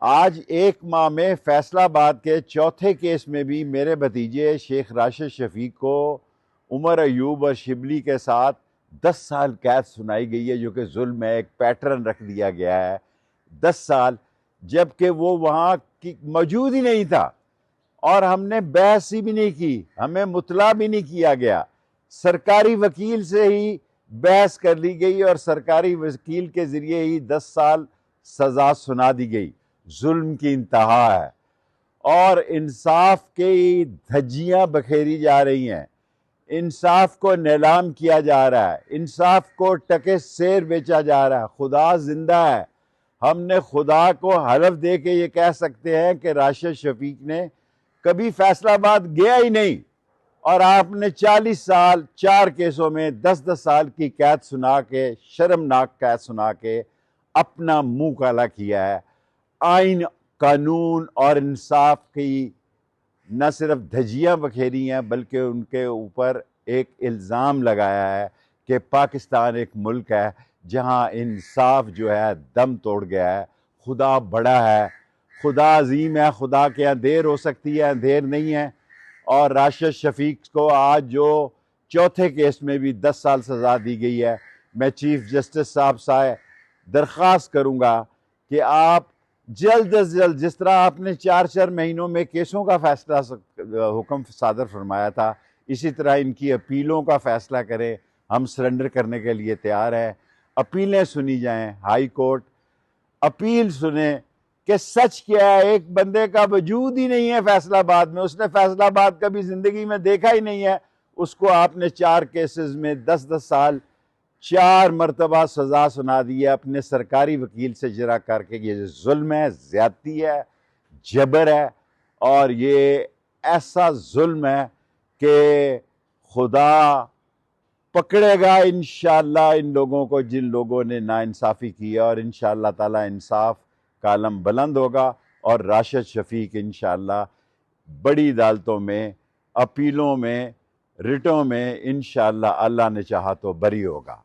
آج ایک ماہ میں فیصل آباد کے چوتھے کیس میں بھی میرے بھتیجے شیخ راشد شفیق کو عمر ایوب اور شبلی کے ساتھ 10 سال قید سنائی گئی ہے، جو کہ ظلم ہے، ایک پیٹرن رکھ دیا گیا ہے 10 سال، جبکہ وہ وہاں موجود ہی نہیں تھا اور ہم نے بحث بھی نہیں کی، ہمیں مطلع بھی نہیں کیا گیا، سرکاری وکیل سے ہی بحث کر لی گئی اور سرکاری وکیل کے ذریعے ہی 10 سال سزا سنا دی گئی۔ ظلم کی انتہا ہے اور انصاف کی دھجیاں بکھیری جا رہی ہیں، انصاف کو نیلام کیا جا رہا ہے، انصاف کو ٹکے سیر بیچا جا رہا ہے۔ خدا زندہ ہے، ہم نے خدا کو حلف دے کے یہ کہہ سکتے ہیں کہ راشد شفیق نے کبھی فیصل آباد گیا ہی نہیں، اور آپ نے 40 سال 4 کیسوں میں 10 سال کی قید سنا کے، شرمناک قید سنا کے اپنا منہ کالا کیا ہے۔ آئین، قانون اور انصاف کی نہ صرف دھجیاں بکھیری ہیں بلکہ ان کے اوپر ایک الزام لگایا ہے کہ پاکستان ایک ملک ہے جہاں انصاف جو ہے دم توڑ گیا ہے۔ خدا بڑا ہے، خدا عظیم ہے، خدا کے یہاں دیر ہو سکتی ہے، اندھیر نہیں ہے۔ اور راشد شفیق کو آج جو چوتھے کیس میں بھی 10 سال سزا دی گئی ہے، میں چیف جسٹس صاحب سے درخواست کروں گا کہ آپ جلد از جلد، جس طرح آپ نے 4 مہینوں میں کیسوں کا فیصلہ حکم صادر فرمایا تھا، اسی طرح ان کی اپیلوں کا فیصلہ کریں۔ ہم سرنڈر کرنے کے لیے تیار ہیں، اپیلیں سنی جائیں، ہائی کورٹ اپیل سنیں کہ سچ کیا ہے۔ ایک بندے کا وجود ہی نہیں ہے فیصل آباد میں، اس نے فیصل آباد کبھی زندگی میں دیکھا ہی نہیں ہے، اس کو آپ نے 4 کیسز میں 10 سال 4 مرتبہ سزا سنا دی ہے اپنے سرکاری وکیل سے اجرا کر کے۔ یہ ظلم ہے، زیادتی ہے، جبر ہے، اور یہ ایسا ظلم ہے کہ خدا پکڑے گا انشاءاللہ ان لوگوں کو جن لوگوں نے ناانصافی کی ہے، اور انشاءاللہ تعالی انصاف کا علم بلند ہوگا اور راشد شفیق انشاءاللہ بڑی عدالتوں میں، اپیلوں میں، رٹوں میں انشاءاللہ اللہ نے چاہا تو بری ہوگا۔